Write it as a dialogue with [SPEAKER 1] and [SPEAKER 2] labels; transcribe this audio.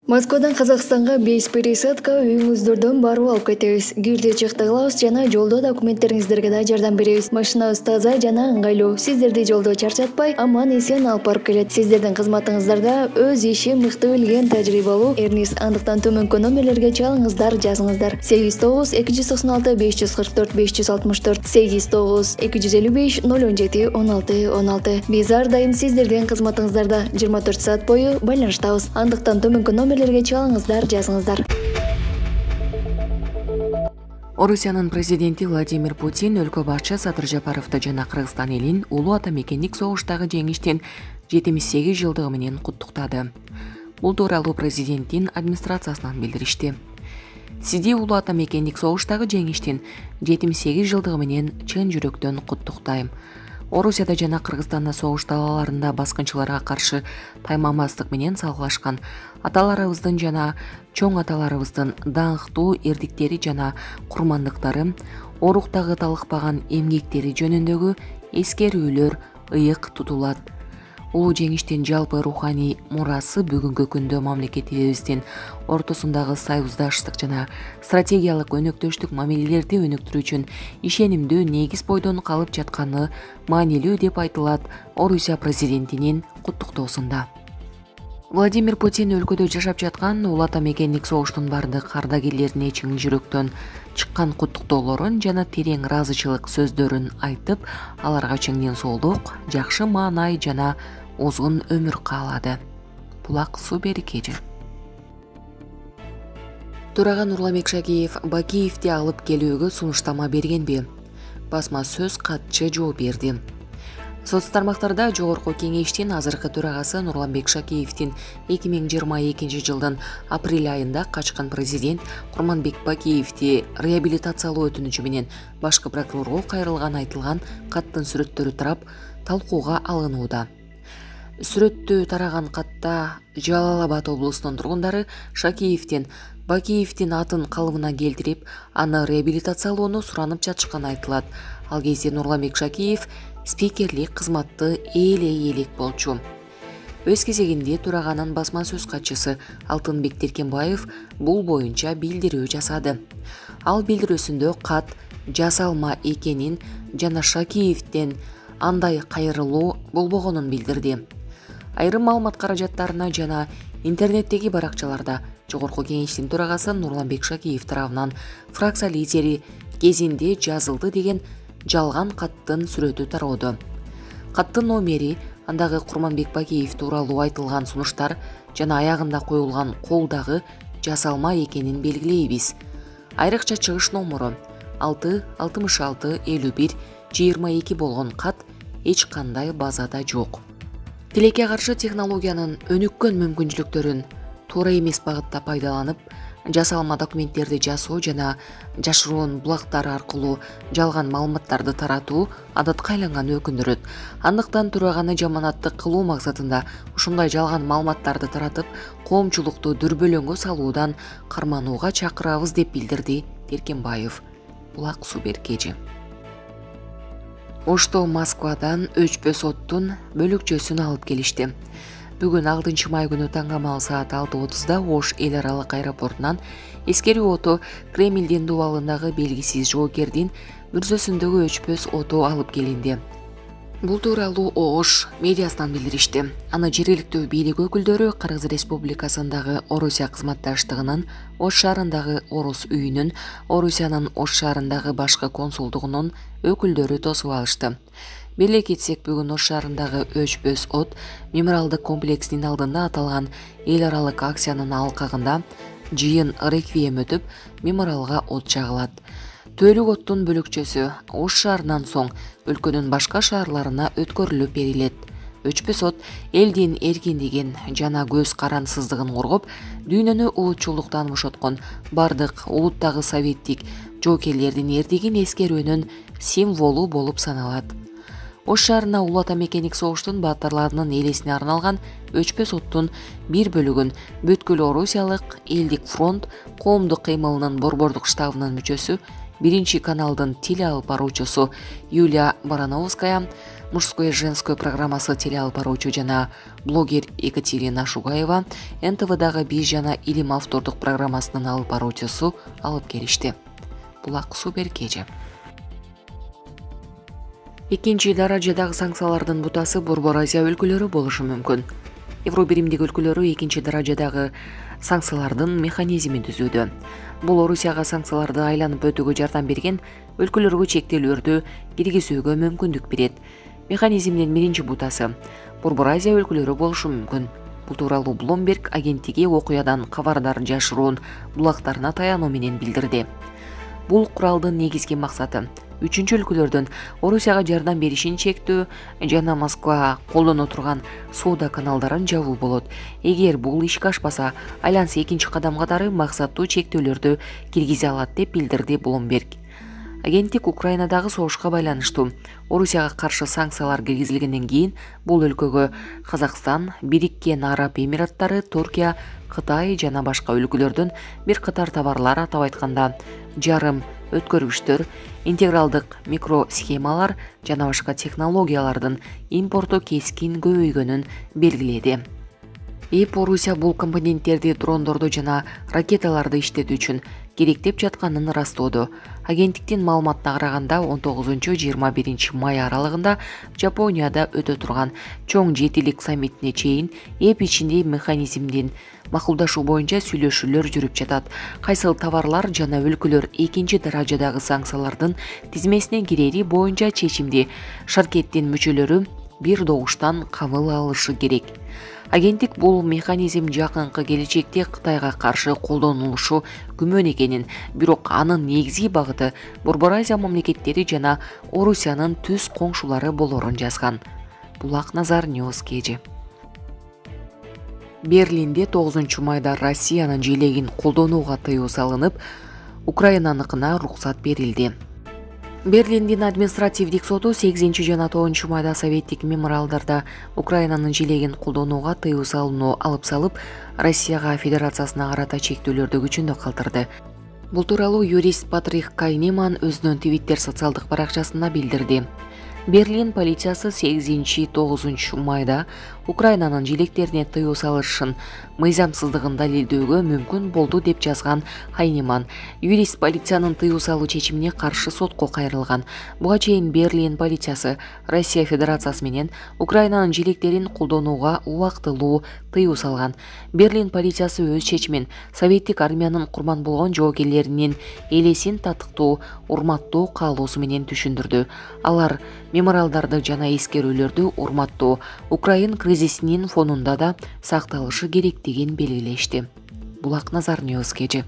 [SPEAKER 1] Москвадан Казакстанга 5 пересадка үйүңүздөрдөн барып алып кетебиз. Гүлдү чыктыгылабыз жана жолдо документтериңиздерге да жардам беребиз. Машинабыз таза жана ыңгайлуу. Сиздерди жолдо чарчатпай, аман эсен алып барып келет. Сиздердин кызматыңыздарда өз иши мыкты билген тажрыйбалуу Эрнис. Андыктан төмөнкү номерлерге чалыңыздар, жазыңыздар. 89 296 544 564 89 255 017 16 16. Биз ар дайым сиздердин кызматыңыздарда 24 саат бою байланыштабыз. Андыктан төмөнкү номерлерге чалыңыздар, жазыңыздар.
[SPEAKER 2] Орусиянын президенти Владимир Путин өлкө башчы Садыр Жапаровду жана Кыргызстан элин улуу ата мекендик согуштагы жеңиштин 78 жылдыгы менен куттуктады. Бул тууралуу президенттин администрациясынан билдиришти. Сизди улуу ата мекендик согуштагы жеңиштин 78 жылдыгы менен чын жүрөктөн куттуктайм. Орусияда жана Кыргызстанда согуш талааларында баскынчыларга каршы таймамастык менен салгылашкан аталарыбыздын жана чоң аталарыбыздын даңктуу эрдиктери жана курмандыктары, оруктагы талыкпаган эмгектери жөнүндөгү эскерүүлөр ыйык тутулат. Улуу жеңиштин жалпы руханий мурасы бүгүнкү күндө мамлекетибиздин ортосундагы союздаштык жана стратегиялык өнөктөштүк мамилелерди өнүктүрүү үчүн ишенимдүү негиз бойдон калып жатканы маанилүү деп айтылат Орусия президентинин куттуктоосунда. Владимир Путин өлкөдө жашап жаткан улуу ата мекендик согуштун бардык ардагерлерине чын жүрөктөн чыккан куттуктоолорун жана терең ыраазычылык сөздөрүн айтып, аларга чың ден соолук, жакшы маанай жана узун өмүр каалады. Булак суу берекеже. Төрага Нурламек Шакеев Бакиевди алып келүүгө сунуштама бергенби? Басма сөз катчы жооп берди. Соц тармактарда жогорку кеңештин азыркы төрагасы Нурламбек Шакеевдин 2022 жылдын апрель айында качкан президент Курманбек Бакиевди реабилитациялоо өтүнүчү менен башкы прокурорго кайрылган айтылган каттын сүрөттөрү тарап талкууга алынууда. Сүрөттүү тараган катта Жалал Абад облусунун тургундары Шакеевдин Бакиевдин атын калыбына келтирип, аны реабилитациялоону суранып жатышканы айтылат. Ал кезде Нурламбек Шакеев спикерлик кызматты элек болчу. Өз кезегинде төраганын басма сөз катчысы Алтынбек Теркенбаев бул боюнча билдирүү жасады. Ал билдирүүсүндө кат жасалма экенин жана Шакеевден андай кайрылуу болбогонун билдирди. Айрым маалымат каражаттарына жана интернеттеги баракчаларда жогорку кеңештин төрагасы Нурламбек Шакеев тарабынан фракция лидери кезинде жазылды деген жалган каттын сүрөтү тароодо. Каттын номери, андагы Курманбек Бакиев тууралуу айтылган сунуштар жана аягында коюлган колдагы жасалма экенин белгилейбиз. Айрыкча чыгыш номуру 6665122 болгон кат эч кандай базада жок. Тилекке каршы технологиянын өнүккөн мүмкүнчүлүктөрүн туура эмес багытта пайдаланып, жасалма документтерди жасоо жана жашыруун булактар аркылуу жалган маалыматтарды таратуу адатка айланган өкүндүрөт. Андыктан төраганы жаманаттык кылуу максатында ушундай жалган маалыматтарды таратып, коомчулукту дүрбөлөңгө салуудан карманууга чакырабыз деп билдирди Теркенбаев. Булак суу беркежи. Ошто Москвадан өчпө соттун бөлүкчөсүн алып келишти. Бүгүн 6 май күнү таңгамал саат 6:30 Ош эл аралык аэропортунан эскерүү ото Кремлдин дубалындагы белгисиз жоокердин мүрзөсүндөгү өчпөс ото алып келинди. Бул тууралуу Ош медиасынан билдиришти. Аны жергиликтүү бийлик өкүлдөрү Кыргыз Республикасындагы Орусия кызматташтыгынын Ош шаарындагы Орус үйүнүн, Орусиянын Ош шаарындагы башкы консулдугунун өкүлдөрү тосуп алышты. Беле кетсек, бүгүн Ош шаарындагы өчпөс от мемориалдык комплексинин алдында аталган эл аралык акциянын алкагында жыйын реквием өтүп, мемориалга от жагылат. Түөлүк оттун бөлүкчөсү Ош шаарынан соң өлкөнүн башка шаарларына өткөрүлүп берилет. Өчпөс от элдин эркиндигин жана көз карансыздыгын коргоп, дүйнөнү улутчулдуктан бошоткон бардык улуттагы советтик жоокерлердин эрдигин эскерүүнүн символу болуп саналат. Ош шаарына улуу ата мекендик согуштун баатырларынын элесине арналган өчпөс оттун бир бөлүгүн Бүткүл Орусиялык элдик фронт коомдук кыймылынын борбордук штабынын мүчөсү 1 каналдын тил алып баруучусу Юлия Барановская, Мужское женское программасы телеалып баруучу жана блогер Екатерина Шугаева НТВдагы биз жана илим автордук программасынын алып баруучусу алып келишти. Булак супер кече. Экинчи даражадагы санкциялардын бутасы Борбор Азия өлкөлөрү болушу мүмкүн. Евробиримдик өлкөлөрү экинчи даражадагы санкциялардын механизмин түзүүдө. Бул Орусияга санкцияларды айланып өтүүгө жардам берген өлкөлөргө чектөөлөрдү киргизүүгө мүмкүндүк берет. Механизмдин биринчи бутасы Борбор Азия өлкөлөрү болушу мүмкүн. Бул тууралуу Bloomberg агенттиги окуядан кабардар жашыруун булактарына таянуу менен билдирди. Бул куралдын негизги максаты үчүнчү өлкөлөрдөн Орусияга жардам беришин чектөө жана Москва колдоно турган соода каналдарын жабуу болот. Эгер бул ишке ашпаса, альянс экинчи кадам катары максаттуу чектөөлөрдү киргизе алат деп билдирди Bloomberg. Агенттик Украинадагы согушка байланыштуу Орусияга каршы санкциялар киргизилгенден кийин бул өлкөгө Казакстан, Бириккен Араб Эмираттары, Туркия, Кытай жана башка өлкөлөрдөн бир катар товарлар, атап айтканда жарым өткөргүчтөр, интегралдык микросхемалар жана башка технологиялардын импорту кескин көбөйгөнүн белгиледи. Орусия бул компоненттерди дрондорду жана ракеталарды иштетүү үчүн керек деп жатканын ырастоодо. Агенттиктин маалыматына караганда 19-21 май аралыгында Жапонияда өтө турган чоң жетилик саммитине чейин эп ичинде механизмдин макулдашуу боюнча сүйлөшүүлөр жүрүп жатат. Кайсыл товарлар жана өлкөлөр экинчи даражадагы санкциялардын тизмесине кирери боюнча чечимди шаркеттин мүчөлөрү бир добуштан кабыл алышы керек. Агенттик бул механизм жакынкы келечекте Кытайга каршы колдонулушу күмөн экенин, бирок анын негизги багыты Борбор Азия мамлекеттери жана Орусиянын түз коңшулары болорун жазган. Булак Назар Ньюс кеже. Берлинде 9 майда Россиянын желегин колдонууга тыюу салынып, Украинаныкына руксат берилди. Берлиндин административдик соту 8 жана 9 майда советтик мемориалдарда Украинанын желегин колдонууга тыюу салууну алып салып, Россияга Федерациясына карата чектөөлөрдү күчүндө калтырды. Бул тууралуу юрист Патрик Кайнеман өзүнүн Twitter социалдык баракчасында билдирди. Берлин полициясы 8-9 майда Украинанын желектерине тыюу салышын мыйзамсыздыгын далилдөөгө мүмкүн болду деп жазган Хайнеман. Юрист полициянын тыюу салуу чечимине каршы сотко кайрылган. Буга чейин Берлин полициясы Россия Федерациясы менен Украинанын желектерин колдонууга убактылуу тыюу салган. Берлин полициясы өз чечимин советтик армиянын курман болгон жоокерлеринин элесин татыктуу, урматтоо каалоосу менен түшүндүрдү. Алар мемориалдарды жана эскерүүлөрдү урматтоо Украин кризисинин фонунда да сакталышы керектигин белгилешти. Булак Назар Ньюс кеже.